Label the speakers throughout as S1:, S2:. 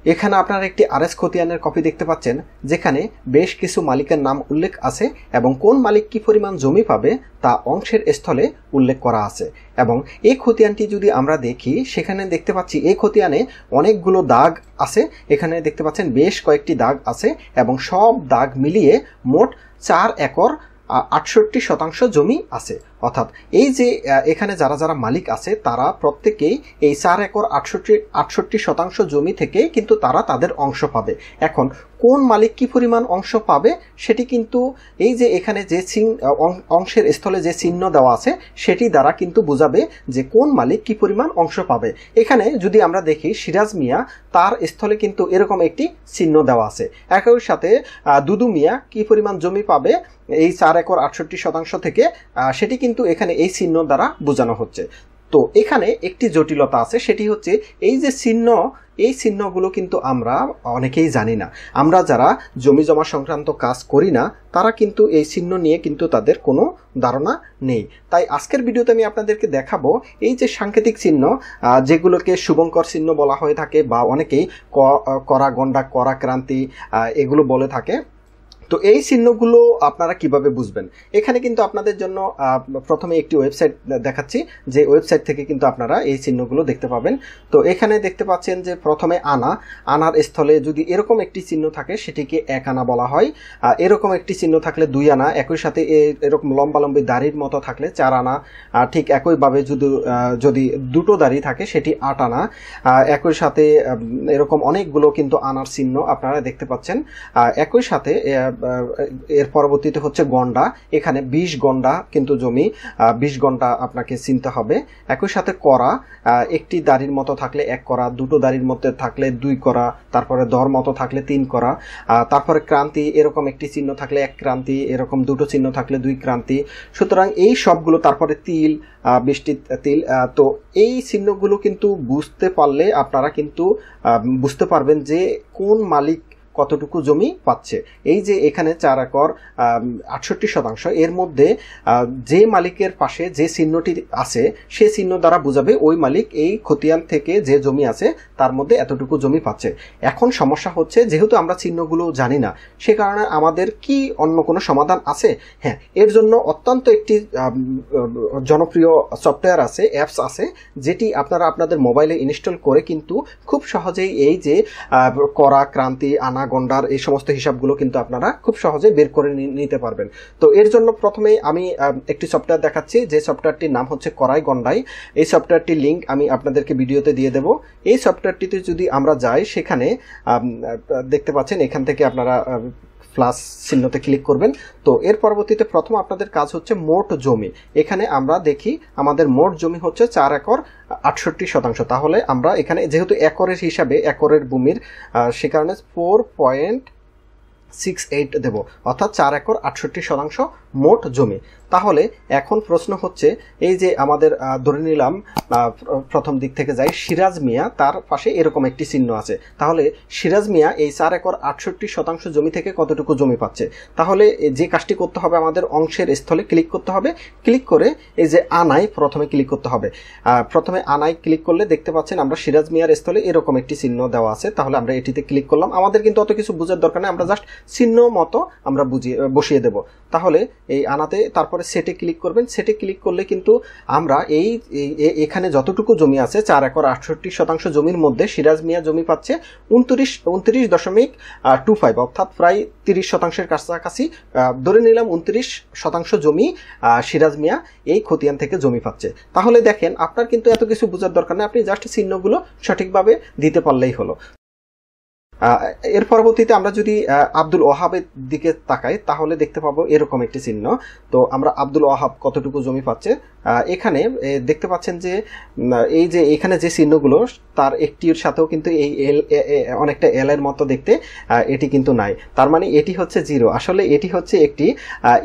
S1: এখানে আপনারা একটি আরএস খতিয়ানের কপি দেখতে পাচ্ছেন, যেখানে বেশ কিছু মালিকের নাম উল্লেখ আছে এবং কোন মালিক কি পরিমাণ জমি পাবে তা অংশের স্থলে উল্লেখ করা আছে। এবং এই খতিয়ানটি যদি আমরা দেখি, সেখানে দেখতে পাচ্ছি এই খতিয়ানে অনেকগুলো দাগ আছে। এখানে দেখতে পাচ্ছেন বেশ কয়েকটি দাগ আছে এবং সব দাগ মিলিয়ে মোট 4 একর 68% জমি আছে। অর্থাৎ এই যে এখানে যারা যারা মালিক আছে তারা প্রত্যেকেই এই 4 একর 68% জমি থেকে কিন্তু তারা তাদের অংশ পাবে। এখন কোন মালিক কি পরিমাণ অংশ পাবে সেটি কিন্তু এই যে এখানে যে অংশের স্থলে যে চিহ্ন দেওয়া আছে সেটি দ্বারা কিন্তু বোঝাবে যে কোন মালিক কি পরিমাণ অংশ পাবে। এখানে যদি আমরা দেখি সিরাজ মিয়া, তার স্থলে কিন্তু এরকম একটি চিহ্ন দেওয়া আছে। একই সাথে দুদু মিয়া কি পরিমাণ জমি পাবে এই 4 একর 68% থেকে, সেটি কিন্তু এখানে এই চিহ্ন দ্বারা বোঝানো হচ্ছে। তো এখানে একটি জটিলতা আছে, সেটি হচ্ছে এই যে চিহ্ন, এই চিহ্নগুলো কিন্তু আমরা অনেকেই জানি না। আমরা যারা জমি জমা সংক্রান্ত কাজ করি না তারা কিন্তু এই চিহ্ন নিয়ে কিন্তু তাদের কোনো ধারণা নেই। তাই আজকের ভিডিওতে আমি আপনাদেরকে দেখাবো এই যে সাংকেতিক চিহ্ন, যেগুলোকে শুভঙ্কর চিহ্ন বলা হয়ে থাকে বা অনেকেই করা গন্ডা, করা ক্রান্তি এগুলো বলে থাকে। তো এই চিহ্নগুলো আপনারা কিভাবে বুঝবেন, এখানে কিন্তু আপনাদের জন্য প্রথমে একটি ওয়েবসাইট দেখাচ্ছি, যে ওয়েবসাইট থেকে কিন্তু আপনারা এই চিহ্নগুলো দেখতে পাবেন। তো এখানে দেখতে পাচ্ছেন যে প্রথমে আনার স্থলে যদি এরকম একটি চিহ্ন থাকে সেটিকে 1 আনা বলা হয়। এরকম একটি চিহ্ন থাকলে 2 আনা, একই সাথে এরকম লম্বালম্বি দাড়ির মতো থাকলে 4 আনা, ঠিক একইভাবে যদি দুটো দাড়ি থাকে সেটি 8 আনা। একই সাথে এরকম অনেকগুলো কিন্তু আনার চিহ্ন আপনারা দেখতে পাচ্ছেন। একই সাথে এর পরবর্তীতে হচ্ছে গন্ডা, এখানে 20 গন্ডা কিন্তু জমি, 20 গন্ডা আপনাকে চিনতে হবে। একই সাথে করা, একটি দাড়ির মতো থাকলে 1 করা, দুটো দাড়ির মধ্যে থাকলে 2 করা, তারপরে দর মতো থাকলে 3 করা, তারপরে ক্রান্তি, এরকম একটি চিহ্ন থাকলে 1 ক্রান্তি, এরকম দুটো চিহ্ন থাকলে 2 ক্রান্তি। সুতরাং এই সবগুলো, তারপরে তিল, বৃষ্টি তিল। তো এই চিহ্নগুলো কিন্তু বুঝতে পারলে আপনারা কিন্তু বুঝতে পারবেন যে কোন মালিক কতটুকু জমি পাচ্ছে। এই যে এখানে 4 একর 68%, এর মধ্যে যে মালিকের পাশে যে চিহ্নটি আছে সে চিহ্ন দ্বারা বোঝাবে ওই মালিক এই খতিয়ান থেকে যে জমি আছে তার মধ্যে এতটুকু জমি পাচ্ছে। এখন সমস্যা হচ্ছে, যেহেতু আমরা চিহ্নগুলো জানি না, সে কারণে আমাদের কি অন্য কোনো সমাধান আছে? হ্যাঁ, এর জন্য অত্যন্ত একটি জনপ্রিয় সফটওয়্যার আছে, অ্যাপস আছে, যেটি আপনারা আপনাদের মোবাইলে ইনস্টল করে কিন্তু খুব সহজেই এই যে করা, ক্রান্তি, আনা, গন্ডার এই সমস্ত হিসাবগুলো কিন্তু আপনারা খুব সহজে বের করে নিতে পারবেন। তো এর জন্য প্রথমেই আমি একটি সফটওয়্যার দেখাচ্ছি, যে সফটওয়্যারটির নাম হচ্ছে করাই গন্ডাই। এই সফটওয়্যারটির লিঙ্ক আমি আপনাদেরকে ভিডিওতে দিয়ে দেব। এই সফটওয়্যারটিতে যদি আমরা যাই, সেখানে দেখতে পাচ্ছেন এখান থেকে আপনারা প্লাস চিহ্নতে ক্লিক করবেন। তো এর পরবর্তীতে প্রথম আপনাদের কাজ হচ্ছে মোট জমি। এখানে আমরা দেখি আমাদের মোট জমি হচ্ছে 4 একর 68%। তাহলে আমরা এখানে যেহেতু একরের হিসাবে, একরের ভূমির, সে কারণে 4.68 দেব, অর্থাৎ 4 একর 68% মোট জমি। তাহলে এখন প্রশ্ন হচ্ছে, এই যে আমাদের ধরে নিলাম প্রথম দিক থেকে যাই, সিরাজ মিয়া, তার পাশে এরকম একটি চিহ্ন আছে। তাহলে সিরাজ মিয়া এই 4 একর 68% জমি থেকে কতটুকু জমি পাচ্ছে? তাহলে যে কাজটি করতে হবে, আমাদের অংশের স্থলে ক্লিক করতে হবে। ক্লিক করে এই যে আনায় প্রথমে ক্লিক করতে হবে। প্রথমে আনায় ক্লিক করলে দেখতে পাচ্ছেন আমরা সিরাজ মিয়ার স্থলে এরকম একটি চিহ্ন দেওয়া আছে। তাহলে আমরা এটিতে ক্লিক করলাম। আমাদের কিন্তু অত কিছু বোঝার দরকার নেই, আমরা জাস্ট চিহ্ন মতো আমরা বসিয়ে দেব। তাহলে এই আনাতে, তারপরে সেটে ক্লিক করবেন। সেটে ক্লিক করলে কিন্তু আমরা এখানে যতটুকু জমি আছে 4 একর 68% জমির মধ্যে সিরাজ মিয়া জমি পাচ্ছে 29.25, অর্থাৎ প্রায় 30%-এর কাছাকাছি। ধরে নিলাম 29% জমি সিরাজ মিয়া এই খতিয়ান থেকে জমি পাচ্ছে। তাহলে দেখেন, আপনার কিন্তু এত কিছু বোঝার দরকার নেই, আপনি জাস্ট চিহ্নগুলো সঠিকভাবে দিতে পারলেই হলো। এর পরবর্তীতে আমরা যদি আব্দুল ওয়াহাবের দিকে তাকাই, তাহলে দেখতে পাবো এরকম একটি চিহ্ন। তো আমরা আব্দুল ওয়াহাব কতটুকু জমি পাচ্ছে, এখানে দেখতে পাচ্ছেন যে এই যে এখানে যে চিহ্নগুলো, তার একটির সাথেও কিন্তু এই অনেকটা এল এর মতো দেখতে, এটি কিন্তু নাই। তার মানে এটি হচ্ছে 0। আসলে এটি হচ্ছে একটি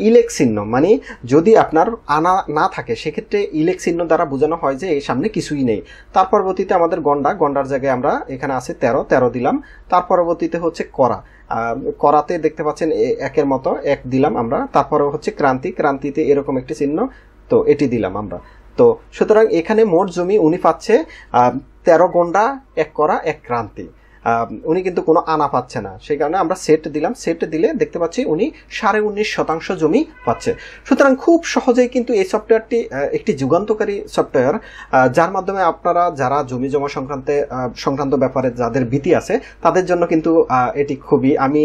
S1: ইলেক চিহ্ন, মানে যদি আপনার আনা না থাকে সেক্ষেত্রে ইলেক চিহ্ন দ্বারা বোঝানো হয় যে এই সামনে কিছুই নেই। তার পরবর্তীতে আমাদের গন্ডার জায়গায় আমরা এখানে আছে 13 দিলাম। তার পরবর্তীতে হচ্ছে করাতে দেখতে পাচ্ছেন 1-এর মতো 1 দিলাম আমরা। তারপরে হচ্ছে ক্রান্তিতে এরকম একটি চিহ্ন, তো এটি দিলাম আমরা। তো সুতরাং এখানে মোট জমি উনি পাচ্ছে 13 গন্ডা, 1 করা, 1 ক্রান্তি। উনি কিন্তু কোনো আনা পাচ্ছে না, সেই কারণে আমরা সেট দিলাম। সেট দিলে দেখতে পাচ্ছি উনি 19.5% জমি পাচ্ছে। সুতরাং খুব সহজেই কিন্তু এই সফটওয়্যারটি একটি যুগান্তকারী সফটওয়্যার, যার মাধ্যমে আপনারা যারা জমি জমা সংক্রান্ত ব্যাপারে যাদের ভীতি আছে তাদের জন্য কিন্তু এটি খুবই, আমি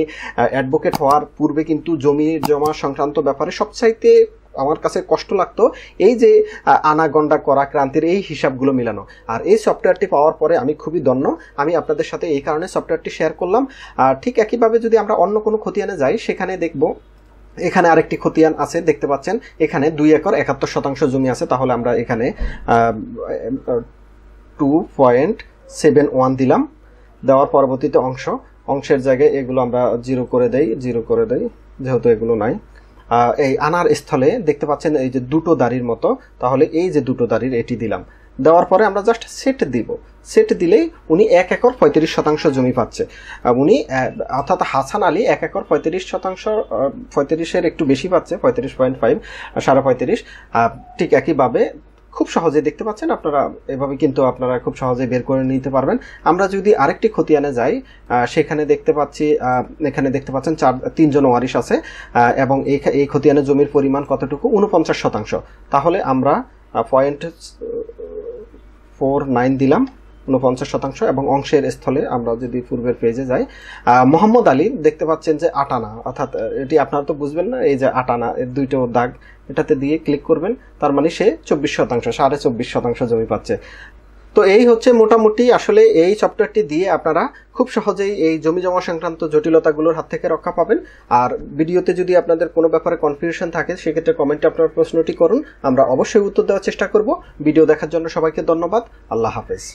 S1: অ্যাডভোকেট হওয়ার পূর্বে কিন্তু জমি জমা সংক্রান্ত ব্যাপারে সবচাইতে আমার কাছে কষ্ট লাগতো এই যে আনাগন্ডা করা, ক্রান্তির এই হিসাবগুলো মিলানো। আর এই সফটওয়্যারটি পাওয়ার পরে আমি খুবই ধন্য। আমি আপনাদের সাথে এই কারণে সফটওয়্যারটি শেয়ার করলাম। ঠিক একইভাবে যদি আমরা অন্য কোনো খতিয়ানে যাই, সেখানে দেখব এখানে আরেকটি খতিয়ান আছে, দেখতে পাচ্ছেন এখানে 2 একর 71% জমি আছে। তাহলে আমরা এখানে 2.71 দিলাম। দেওয়ার পরবর্তীতে অংশের জায়গায় এগুলো আমরা 0 করে দেই, যেহেতু এগুলো নাই। এই আনার স্থলে দেখতে পাচ্ছেন এই যে দুটো দাড়ির মতো, তাহলে এই যে দুটো দাড়ির এটি দিলাম। দেওয়ার পরে আমরা জাস্ট সেট দিব। সেট দিলেই উনি 1 একর 35% জমি পাচ্ছে। উনি অর্থাৎ হাসান আলী 1 একর 35%, 35-এর একটু বেশি পাচ্ছে, 35.5, 35.5। ঠিক একইভাবে খুব সহজে দেখতে পাচ্ছেন আপনারা, এভাবে কিন্তু আপনারা খুব সহজে বের করে নিতে পারবেন। আমরা যদি আরেকটি খতিয়ানে যাই, সেখানে দেখতে পাচ্ছি, এখানে দেখতে পাচ্ছেন 3 জন ওয়ারিশ আছে এবং এই খতিয়ানে জমির পরিমাণ কতটুকু, 49%। তাহলে আমরা 0.49 দিলাম, 49%। এবং অংশের স্থলে আমরা যদি পূর্বের পেজে যাই, মোহাম্মদ আলী দেখতে পাচ্ছেন যে 8 আনা, অর্থাৎ এটি আপনারা তো বুঝবেন না, এই যে 8 আনা এর দুইটো দাগ, এটাতে দিয়ে ক্লিক করবেন, তার মানে সে 24%, 24.5% জমি পাচ্ছে। তো এই হচ্ছে মোটামুটি আসলে এই সফটওয়্যারটি দিয়ে আপনারা খুব সহজেই এই জমি জমা সংক্রান্ত জটিলতাগুলোর হাত থেকে রক্ষা পাবেন। আর ভিডিওতে যদি আপনাদের কোনো ব্যাপারে কনফিউশন থাকে, সেক্ষেত্রে কমেন্টে আপনার প্রশ্নটি করুন, আমরা অবশ্যই উত্তর দেওয়ার চেষ্টা করব। ভিডিও দেখার জন্য সবাইকে ধন্যবাদ। আল্লাহ হাফেজ।